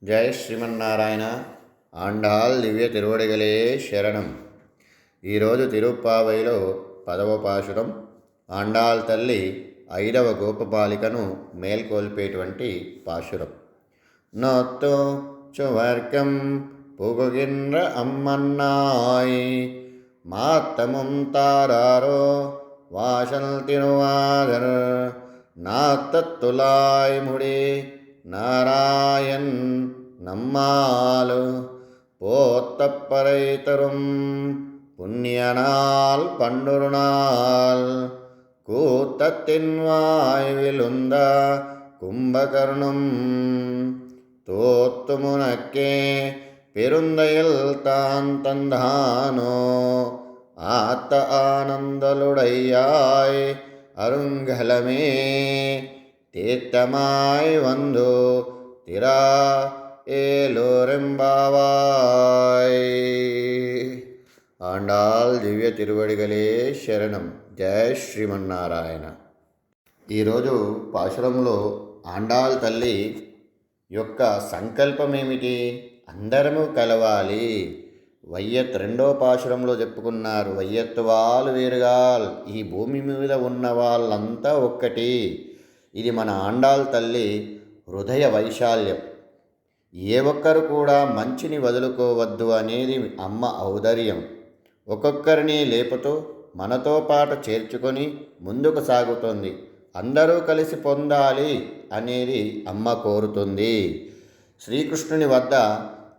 జై శ్రీమన్నారాయణ. ఆండాళ్ దివ్య తిరువడిగలే శరణం. ఈరోజు తిరుప్పావైలో 10వ పాశురం. ఆండాళ్ తల్లి 5వ గోపబాలికను మేల్కొల్పేటువంటి పాశురం. నొత్తు చువర్గం పుగుగిన్ర అమ్మన్నాయ్ మాత్తముం తారారో వాశల్ తిరువాదర్ నాత్తత్తులాయ్ ముడి நாராயண் நம்மால் போத்தப்பறை தரும் புண்ணியனால் பண்டொரு நாள் கூத்தத்தின் வாய்விலுந்த கும்பகர்ணம் தோத்துமுனக்கே பெருந்தையில் தான் தந்தானோ ஆத்த ஆனந்தலுடையாய் அருங்கலமே தீர்த்தமாய் வந்து திரா ఏలోరెంబావాయ్. ఆండాళ్ దివ్య తిరువడిగలే శరణం. జయ శ్రీమన్నారాయణ. ఈరోజు పాశురంలో ఆండాళ్ తల్లి యొక్క సంకల్పం ఏమిటి? అందరము కలవాలి. వయ్యత్ 2వ పాశురంలో చెప్పుకున్నారు. వయ్యత్తు వాళ్ళు వేరుగాల్, ఈ భూమి మీద ఉన్న వాళ్ళంతా ఒక్కటి. ఇది మన ఆండాళ్ తల్లి హృదయ వైశాల్యం. ఏ ఒక్కరు కూడా మంచిని వదులుకోవద్దు అనేది అమ్మ ఔదార్యం. ఒక్కొక్కరిని లేపుతూ మనతో పాటు చేర్చుకొని ముందుకు సాగుతుంది. అందరూ కలిసి పొందాలి అనేది అమ్మ కోరుతుంది. శ్రీకృష్ణుని వద్ద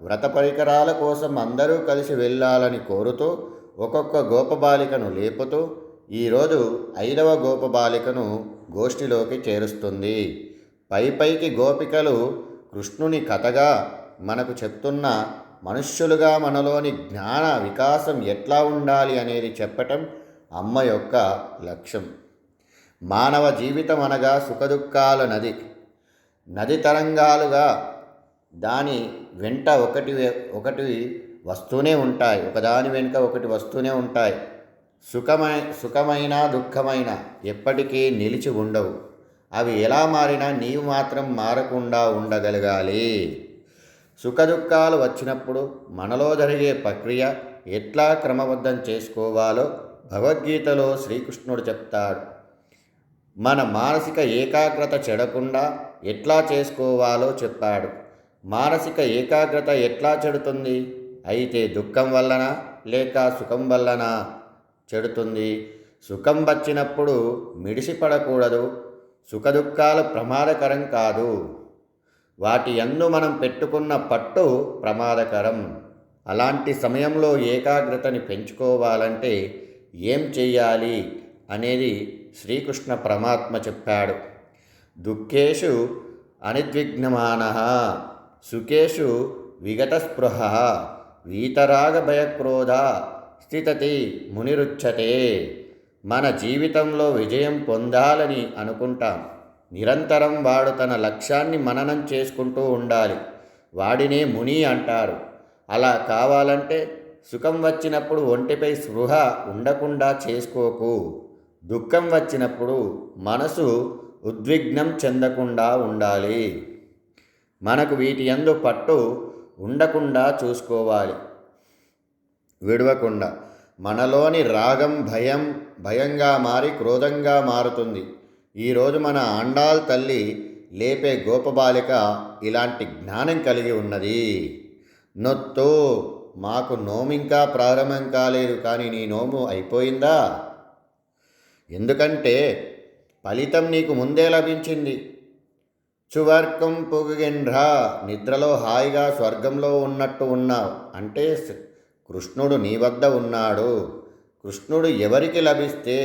వ్రత పరికరాల కోసం అందరూ కలిసి వెళ్ళాలని కోరుతూ ఒక్కొక్క గోపబాలికను లేపుతూ ఈరోజు 5వ గోపబాలికను గోష్ఠిలోకి చేరుస్తుంది. పైకి గోపికలు కృష్ణుని కథగా మనకు చెప్తున్న మనుష్యులుగా మనలోని జ్ఞాన వికాసం ఎట్లా ఉండాలి అనేది చెప్పటం అమ్మ యొక్క లక్ష్యం. మానవ జీవితం అనగా సుఖదుఖాల నది. నది తరంగాలుగా దాని వెంట ఒకటి వస్తూనే ఉంటాయి, ఒకదాని వెనుక ఒకటి వస్తూనే ఉంటాయి. సుఖమైన దుఃఖమైన ఎప్పటికీ నిలిచి ఉండవు. అవి ఎలా మారినా నీవు మాత్రం మారకుండా ఉండగలగాలి. సుఖదుఖాలు వచ్చినప్పుడు మనలో జరిగే ప్రక్రియ ఎట్లా క్రమబద్ధం చేసుకోవాలో భగవద్గీతలో శ్రీకృష్ణుడు చెప్తాడు. మన మానసిక ఏకాగ్రత చెడకుండా ఎట్లా చేసుకోవాలో చెప్పాడు. మానసిక ఏకాగ్రత ఎట్లా చెడుతుంది? అయితే దుఃఖం వలన లేక సుఖం వలన చెడుతుంది. సుఖం వచ్చినప్పుడు మిడిసిపడకూడదు. సుఖదుఖాలు ప్రమాదకరం కాదు, వాటి యందు మనం పెట్టుకున్న పట్టు ప్రమాదకరం. అలాంటి సమయంలో ఏకాగ్రతని పెంచుకోవాలంటే ఏం చెయ్యాలి అనేది శ్రీకృష్ణ పరమాత్మ చెప్పాడు. దుఃఖేషు అనిద్విగ్నమానః సుఖేషు విగతస్పృహ వీతరాగ భయక్రోధ స్థితతి మునిరుచ్యతే. మన జీవితంలో విజయం పొందాలని అనుకుంటాం. నిరంతరం వాడు తన లక్ష్యాన్ని మననం చేసుకుంటూ ఉండాలి. వాడినే ముని అంటారు. అలా కావాలంటే సుఖం వచ్చినప్పుడు ఒంటిపై స్పృహ ఉండకుండా చేసుకోకు. దుఃఖం వచ్చినప్పుడు మనసు ఉద్విగ్నం చెందకుండా ఉండాలి. మనకు వీటి యందు పట్టు ఉండకుండా చూసుకోవాలి, విడవకుండా. మనలోని రాగం భయంగా మారి క్రోధంగా మారుతుంది. ఈరోజు మన ఆండాళ్ తల్లి లేపే గోపబాలిక ఇలాంటి జ్ఞానం కలిగి ఉన్నది. నొత్తు, మాకు నోమింకా ప్రారంభం కాలేదు, కానీ నీ నోము అయిపోయిందా? ఎందుకంటే ఫలితం నీకు ముందే లభించింది. చువర్గం పుగుగిన్ర, నిద్రలో హాయిగా స్వర్గంలో ఉన్నట్టు ఉన్నావు. అంటే కృష్ణుడు నీ వద్ద ఉన్నాడు. కృష్ణుడు ఎవరికి లభిస్తే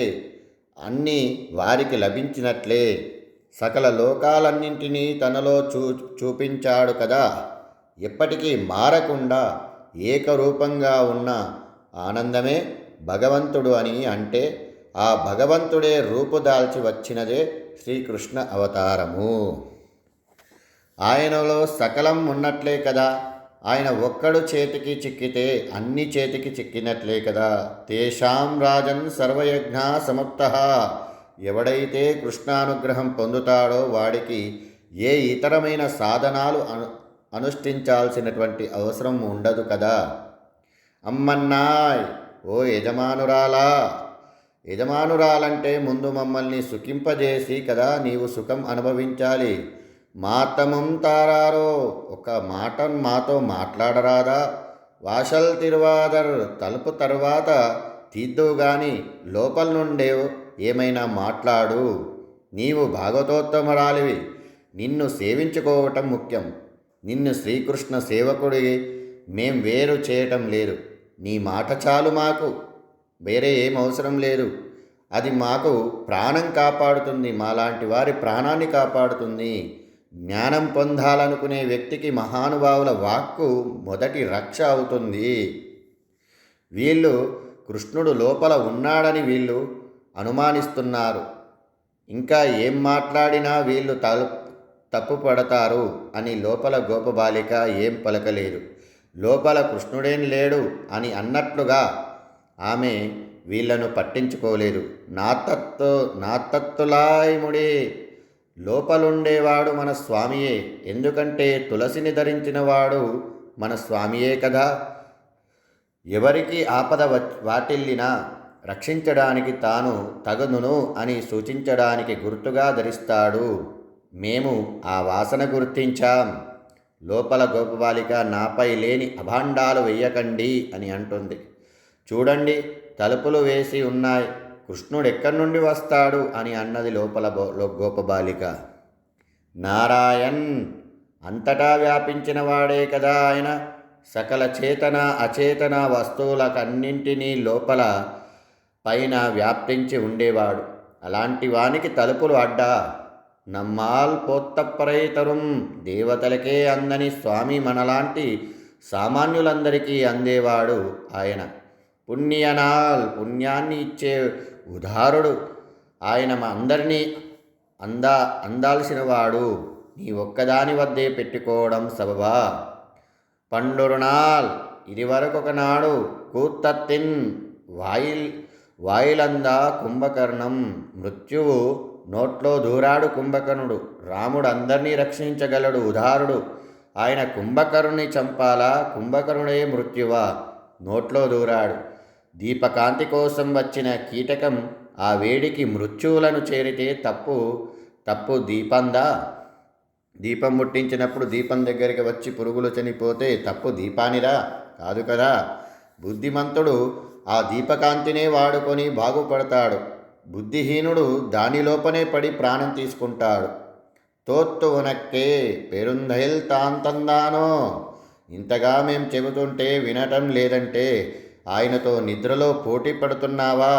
అన్నీ వారికి లభించినట్లే. సకల లోకాలన్నింటినీ తనలో చూపించాడు కదా. ఎప్పటికీ మారకుండా ఏకరూపంగా ఉన్న ఆనందమే భగవంతుడు అని అంటే ఆ భగవంతుడే రూపుదాల్చి వచ్చినదే శ్రీకృష్ణ అవతారము. ఆయనలో సకలం ఉన్నట్లే కదా. ఆయన ఒక్కడు చేతికి చిక్కితే అన్ని చేతికి చిక్కినట్లే కదా. తేషాం రాజన్ సర్వయజ్ఞ సముక్తః. ఎవడైతే కృష్ణానుగ్రహం పొందుతాడో వాడికి ఏ ఇతరమైన సాధనాలు అనుష్ఠించాల్సినటువంటి అవసరం ఉండదు కదా. అమ్మన్నాయ్, ఓ యజమానురాలా, యజమానురాలంటే ముందు మమ్మల్ని సుఖింపజేసి కదా నీవు సుఖం అనుభవించాలి. మాతమం తారారో, ఒక మాట మాతో మాట్లాడరాదా? వాషల్ తిరువాదర్, తలుపు తర్వాత తీద్దువు గాని లోపల నుండే ఏమైనా మాట్లాడు. నీవు భాగవతోత్తమరాలివి, నిన్ను సేవించుకోవటం ముఖ్యం. నిన్ను శ్రీకృష్ణ సేవకుడి మేం వేరు చేయటం లేదు. నీ మాట చాలు మాకు, వేరే ఏం అవసరం లేదు. అది మాకు ప్రాణం కాపాడుతుంది, మాలాంటి వారి ప్రాణాన్ని కాపాడుతుంది. జ్ఞానం పొందాలనుకునే వ్యక్తికి మహానుభావుల వాక్కు మొదటి రక్ష అవుతుంది. వీళ్ళు కృష్ణుడు లోపల ఉన్నాడని వీళ్ళు అనుమానిస్తున్నారు. ఇంకా ఏం మాట్లాడినా వీళ్ళు తప్పుపడతారు అని లోపల గోపబాలిక ఏం పలకలేదు. లోపల కృష్ణుడేం లేడు అని అన్నట్లుగా ఆమె వీళ్లను పట్టించుకోలేదు. నాత్తత్తులాయముడే, లోపలుండేవాడు మన స్వామియే. ఎందుకంటే తులసిని ధరించినవాడు మన స్వామియే కదా. ఎవరికి ఆపద వాటిల్లినా రక్షించడానికి తాను తగదును అని సూచించడానికి గుర్తుగా ధరిస్తాడు. మేము ఆ వాసన గుర్తించాం. లోపల గోపబాలిక నాపై లేని అభాండాలు వెయ్యకండి అని అంటుంది. చూడండి, తలుపులు వేసి ఉన్నాయి, కృష్ణుడు ఎక్కడి నుండి వస్తాడు అని అన్నది లోపల గోపబాలిక. నారాయణ్, అంతటా వ్యాపించిన వాడే కదా ఆయన. సకల చేతన అచేతన వస్తువులకన్నింటినీ లోపల పైన వ్యాప్తించి ఉండేవాడు. అలాంటి వానికి తలుపులు అడ్డా? నమ్మాల్ పోత్తప్పరైతరుం, దేవతలకే అందని స్వామి మనలాంటి సామాన్యులందరికీ అందేవాడు ఆయన. పుణ్యనాల్, పుణ్యాన్ని ఇచ్చే ఉదారుడు ఆయన. మా అందరినీ అందాల్సినవాడు. నీ ఒక్కదాని వద్దే పెట్టుకోవడం సబబా? పండురునాల్, ఇది వరకొకనాడు కూత్తత్తిన్ వాయిలందా కుంభకర్ణం, మృత్యువు నోట్లో దూరాడు కుంభకర్ణుడు. రాముడు అందరినీ రక్షించగలడు, ఉదారుడు ఆయన. కుంభకర్ణుని చంపాలా? కుంభకర్ణుడే మృత్యువా? నోట్లో దూరాడు. దీపకాంతి కోసం వచ్చిన కీటకం ఆ వేడికి మృత్యువులను చేరితే తప్పు దీపందా? దీపం ముట్టించినప్పుడు దీపం దగ్గరికి వచ్చి పురుగులు చనిపోతే తప్పు దీపానిరా? కాదు కదా. బుద్ధిమంతుడు ఆ దీపకాంతినే వాడుకొని బాగుపడతాడు. బుద్ధిహీనుడు దానిలోపనే పడి ప్రాణం తీసుకుంటాడు. తోత్తు ఉనక్కే పెరుందైల్ తాంతందానో, ఇంతగా మేం చెబుతుంటే వినటం లేదంటే ఆయనతో నిద్రలో పోటీ పడుతున్నావా?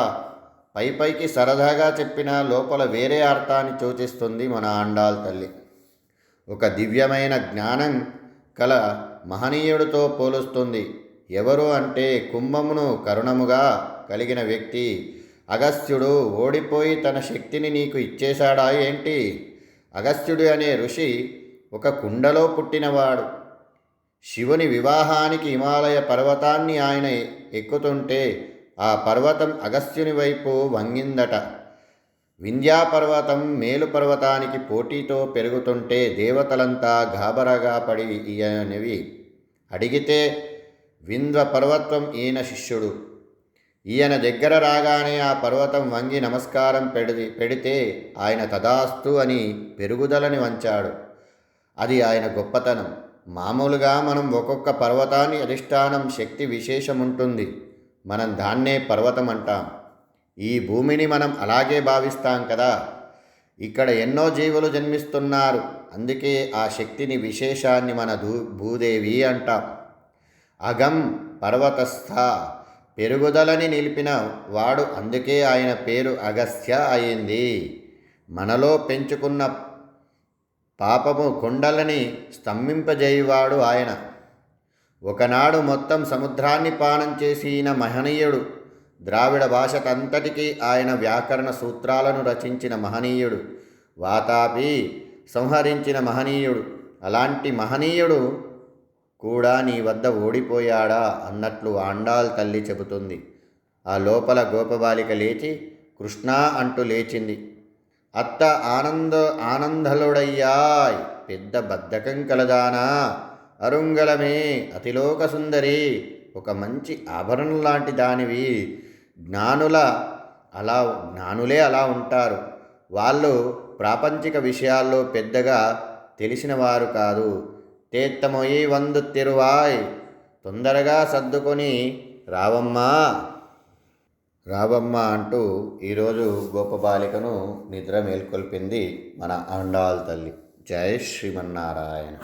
పైకి సరదాగా చెప్పినా లోపల వేరే అర్థాన్ని సూచిస్తుంది మన ఆండాల్ తల్లి. ఒక దివ్యమైన జ్ఞానం కల మహనీయుడితో పోలుస్తుంది. ఎవరు అంటే కుంభమును కరుణముగా కలిగిన వ్యక్తి. అగస్త్యుడు ఓడిపోయి తన శక్తిని నీకు ఇచ్చేశాడా ఏంటి? అగస్త్యుడు అనే ఋషి ఒక కుండలో పుట్టినవాడు. శివుని వివాహానికి హిమాలయ పర్వతాన్ని ఆయన ఎక్కుతుంటే ఆ పర్వతం అగస్త్యుని వైపు వంగిందట. వింధ్యాపర్వతం మేలు పర్వతానికి పోటీతో పెరుగుతుంటే దేవతలంతా గాబరగా పడి ఈయనవి అడిగితే వింధ్య పర్వతం ఈయన శిష్యుడు. ఈయన దగ్గర రాగానే ఆ పర్వతం వంగి నమస్కారం పెడితే ఆయన తదాస్తు అని పెరుగుదలని వంచాడు. అది ఆయన గొప్పతనం. మామూలుగా మనం ఒక్కొక్క పర్వతాన్ని అధిష్టానం శక్తి విశేషముంటుంది. మనం దాన్నే పర్వతం అంటాం. ఈ భూమిని మనం అలాగే భావిస్తాం కదా. ఇక్కడ ఎన్నో జీవులు జన్మిస్తున్నారు. అందుకే ఆ శక్తిని విశేషాన్ని మన భూదేవి అంటాం. అగం పర్వతస్థ, పెరుగుదలని నిలిపిన వాడు. అందుకే ఆయన పేరు అగస్త్య అయింది. మనలో పెంచుకున్న పాపము కొండలని స్తంభింపజేయువాడు ఆయన. ఒకనాడు మొత్తం సముద్రాన్ని పానం చేసిన మహనీయుడు. ద్రావిడ భాషకంతటికీ ఆయన వ్యాకరణ సూత్రాలను రచించిన మహనీయుడు. వాతాపి సంహరించిన మహనీయుడు. అలాంటి మహనీయుడు కూడా నీ వద్ద ఓడిపోయాడా అన్నట్లు ఆండాల్ తల్లి చెబుతుంది. ఆ లోపల గోపబాలిక లేచి కృష్ణ అంటూ లేచింది. అత్త ఆనందలుడయ్యాయ్, పెద్ద బద్ధకం కలదానా, అరుంగలమే అతిలోక సుందరి, ఒక మంచి ఆభరణం లాంటి దానివి. జ్ఞానుల జ్ఞానులే అలా ఉంటారు. వాళ్ళు ప్రాపంచిక విషయాల్లో పెద్దగా తెలిసిన వారు కాదు. తేత్తమొయి వందు తిరువాయ్, తొందరగా సర్దుకొని రావమ్మా రావమ్మా అంటూ ఈరోజు గోపబాలికను నిద్ర మేల్కొల్పింది మన ఆండాళ్ తల్లి. జై శ్రీమన్నారాయణ.